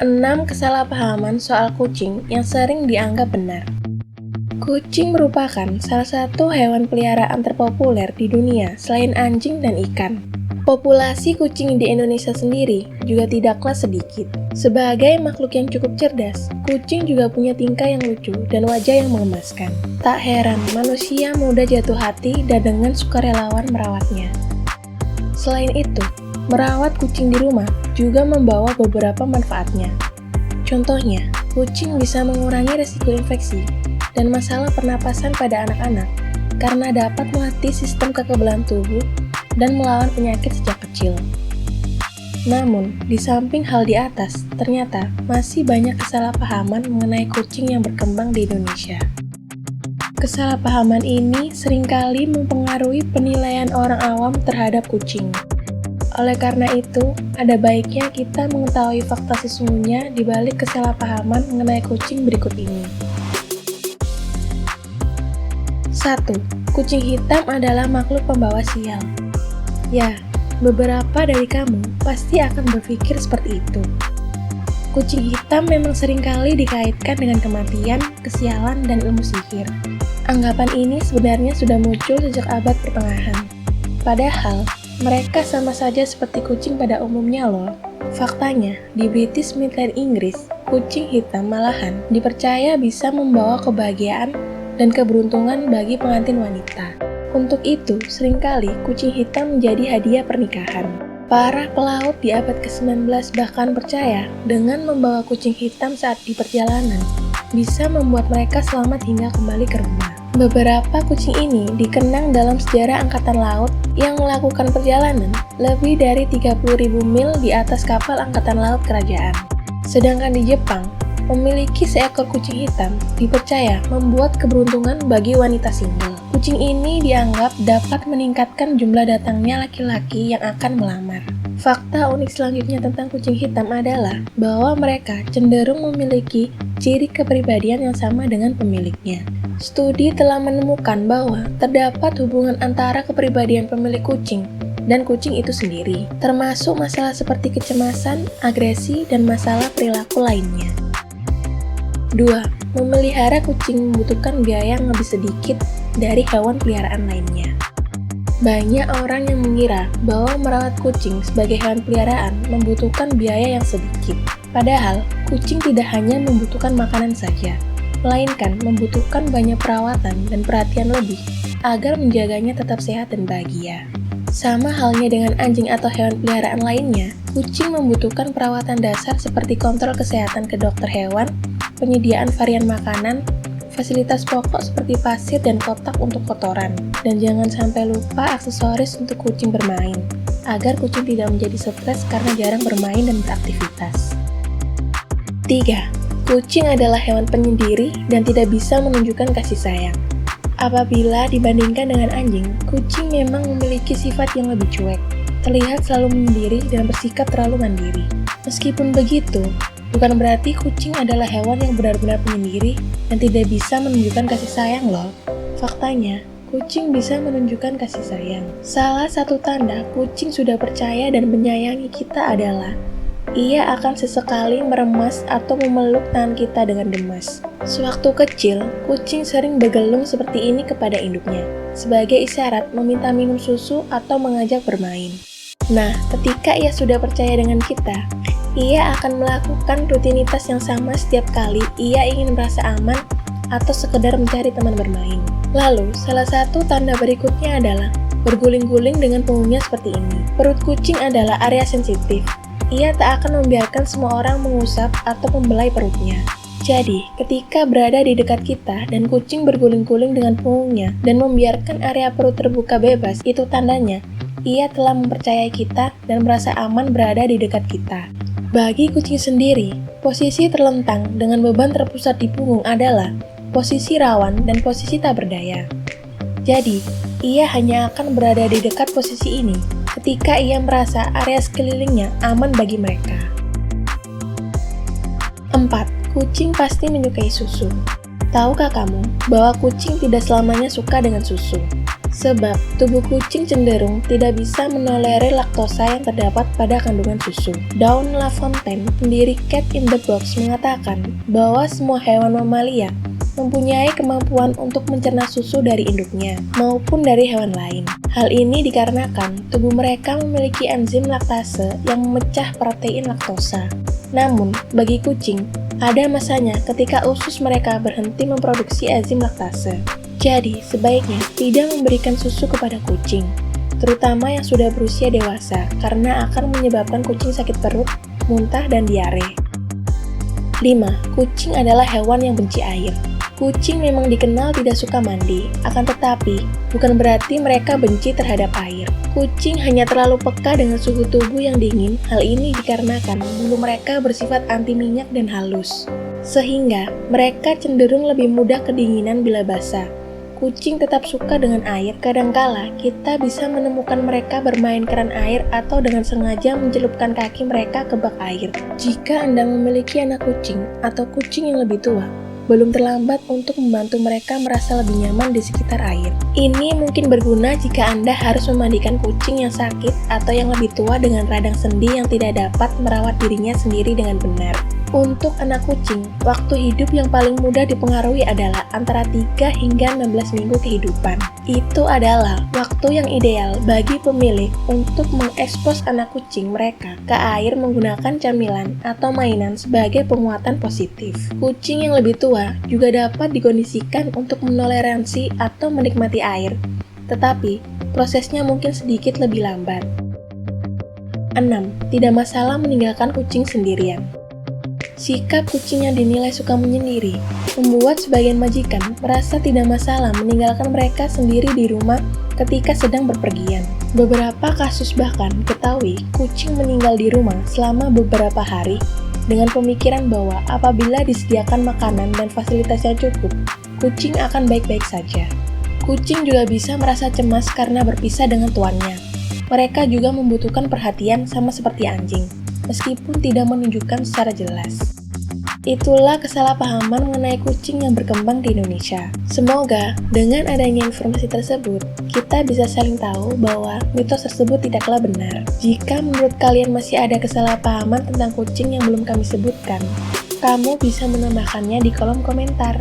6 kesalahpahaman soal kucing yang sering dianggap benar. Kucing merupakan salah satu hewan peliharaan terpopuler di dunia selain anjing dan ikan. Populasi kucing di Indonesia sendiri juga tidaklah sedikit. Sebagai makhluk yang cukup cerdas, kucing juga punya tingkah yang lucu dan wajah yang mengemaskan. Tak heran manusia mudah jatuh hati dan dengan sukarelawan merawatnya. Selain itu, merawat kucing di rumah juga membawa beberapa manfaatnya. Contohnya, kucing bisa mengurangi risiko infeksi dan masalah pernapasan pada anak-anak karena dapat melatih sistem kekebalan tubuh dan melawan penyakit sejak kecil. Namun, di samping hal di atas, ternyata masih banyak kesalahpahaman mengenai kucing yang berkembang di Indonesia. Kesalahpahaman ini seringkali mempengaruhi penilaian orang awam terhadap kucing. Oleh karena itu, ada baiknya kita mengetahui fakta sesungguhnya di balik kesalahpahaman mengenai kucing berikut ini. 1. Kucing hitam adalah makhluk pembawa sial. Ya, beberapa dari kamu pasti akan berpikir seperti itu. Kucing hitam memang seringkali dikaitkan dengan kematian, kesialan, dan ilmu sihir. Anggapan ini sebenarnya sudah muncul sejak abad pertengahan. Padahal, mereka sama saja seperti kucing pada umumnya loh. Faktanya, di British Midland Inggris, kucing hitam malahan dipercaya bisa membawa kebahagiaan dan keberuntungan bagi pengantin wanita. Untuk itu, seringkali kucing hitam menjadi hadiah pernikahan. Para pelaut di abad ke-19 bahkan percaya dengan membawa kucing hitam saat di perjalanan bisa membuat mereka selamat hingga kembali ke rumah. Beberapa kucing ini dikenang dalam sejarah angkatan laut yang melakukan perjalanan lebih dari 30.000 mil di atas kapal angkatan laut kerajaan. Sedangkan di Jepang, memiliki seekor kucing hitam dipercaya membuat keberuntungan bagi wanita single. Kucing ini dianggap dapat meningkatkan jumlah datangnya laki-laki yang akan melamar. Fakta unik selanjutnya tentang kucing hitam adalah bahwa mereka cenderung memiliki ciri kepribadian yang sama dengan pemiliknya. Studi telah menemukan bahwa terdapat hubungan antara kepribadian pemilik kucing dan kucing itu sendiri, termasuk masalah seperti kecemasan, agresi, dan masalah perilaku lainnya. 2. Memelihara kucing membutuhkan biaya yang lebih sedikit dari hewan peliharaan lainnya. Banyak orang yang mengira bahwa merawat kucing sebagai hewan peliharaan membutuhkan biaya yang sedikit. Padahal, kucing tidak hanya membutuhkan makanan saja, melainkan membutuhkan banyak perawatan dan perhatian lebih agar menjaganya tetap sehat dan bahagia. Sama halnya dengan anjing atau hewan peliharaan lainnya, kucing membutuhkan perawatan dasar seperti kontrol kesehatan ke dokter hewan, penyediaan varian makanan, fasilitas pokok seperti pasir dan kotak untuk kotoran, dan jangan sampai lupa aksesoris untuk kucing bermain, agar kucing tidak menjadi stres karena jarang bermain dan beraktivitas. 3. Kucing adalah hewan penyendiri dan tidak bisa menunjukkan kasih sayang. Apabila dibandingkan dengan anjing, kucing memang memiliki sifat yang lebih cuek, terlihat selalu menyendiri dan bersikap terlalu mandiri. Meskipun begitu, bukan berarti kucing adalah hewan yang benar-benar penyendiri dan tidak bisa menunjukkan kasih sayang loh. Faktanya, kucing bisa menunjukkan kasih sayang. Salah satu tanda kucing sudah percaya dan menyayangi kita adalah ia akan sesekali meremas atau memeluk tangan kita dengan demas. Sewaktu kecil, kucing sering bergelung seperti ini kepada induknya, sebagai isyarat meminta minum susu atau mengajak bermain. Nah, ketika ia sudah percaya dengan kita, ia akan melakukan rutinitas yang sama setiap kali ia ingin merasa aman atau sekedar mencari teman bermain. Lalu, salah satu tanda berikutnya adalah berguling-guling dengan punggungnya seperti ini. Perut kucing adalah area sensitif. Ia tak akan membiarkan semua orang mengusap atau membelai perutnya. Jadi, ketika berada di dekat kita dan kucing berguling-guling dengan punggungnya dan membiarkan area perut terbuka bebas, itu tandanya ia telah mempercayai kita dan merasa aman berada di dekat kita. Bagi kucing sendiri, posisi terlentang dengan beban terpusat di punggung adalah posisi rawan dan posisi tak berdaya. Jadi, ia hanya akan berada di dekat posisi ini ketika ia merasa area sekelilingnya aman bagi mereka. 4. Kucing pasti menyukai susu. Tahukah kamu bahwa kucing tidak selamanya suka dengan susu? Sebab tubuh kucing cenderung tidak bisa menolerir laktosa yang terdapat pada kandungan susu. Dawn LaFontaine, pendiri Cat in the Box, mengatakan bahwa semua hewan mamalia mempunyai kemampuan untuk mencerna susu dari induknya maupun dari hewan lain. Hal ini dikarenakan tubuh mereka memiliki enzim laktase yang memecah protein laktosa. Namun, bagi kucing, ada masanya ketika usus mereka berhenti memproduksi enzim laktase. Jadi, sebaiknya tidak memberikan susu kepada kucing, terutama yang sudah berusia dewasa, karena akan menyebabkan kucing sakit perut, muntah, dan diare. 5. Kucing adalah hewan yang benci air. Kucing memang dikenal tidak suka mandi, akan tetapi bukan berarti mereka benci terhadap air. Kucing hanya terlalu peka dengan suhu tubuh yang dingin, hal ini dikarenakan bulu mereka bersifat anti minyak dan halus, sehingga mereka cenderung lebih mudah kedinginan bila basah. Kucing tetap suka dengan air, kadangkala kita bisa menemukan mereka bermain keran air atau dengan sengaja mencelupkan kaki mereka ke bak air. Jika Anda memiliki anak kucing atau kucing yang lebih tua, belum terlambat untuk membantu mereka merasa lebih nyaman di sekitar air. Ini mungkin berguna jika Anda harus memandikan kucing yang sakit atau yang lebih tua dengan radang sendi yang tidak dapat merawat dirinya sendiri dengan benar. Untuk anak kucing, waktu hidup yang paling mudah dipengaruhi adalah antara 3 hingga 16 minggu kehidupan. Itu adalah waktu yang ideal bagi pemilik untuk mengekspos anak kucing mereka ke air menggunakan camilan atau mainan sebagai penguatan positif. Kucing yang lebih tua juga dapat dikondisikan untuk menoleransi atau menikmati air, tetapi prosesnya mungkin sedikit lebih lambat. 6. Tidak masalah meninggalkan kucing sendirian. Sikap kucing yang dinilai suka menyendiri membuat sebagian majikan merasa tidak masalah meninggalkan mereka sendiri di rumah ketika sedang berpergian. Beberapa kasus bahkan ketahui kucing meninggal di rumah selama beberapa hari dengan pemikiran bahwa apabila disediakan makanan dan fasilitas yang cukup, kucing akan baik-baik saja. Kucing juga bisa merasa cemas karena berpisah dengan tuannya. Mereka juga membutuhkan perhatian sama seperti anjing, meskipun tidak menunjukkan secara jelas. Itulah kesalahpahaman mengenai kucing yang berkembang di Indonesia. Semoga dengan adanya informasi tersebut, kita bisa saling tahu bahwa mitos tersebut tidaklah benar. Jika menurut kalian masih ada kesalahpahaman tentang kucing yang belum kami sebutkan, kamu bisa menambahkannya di kolom komentar.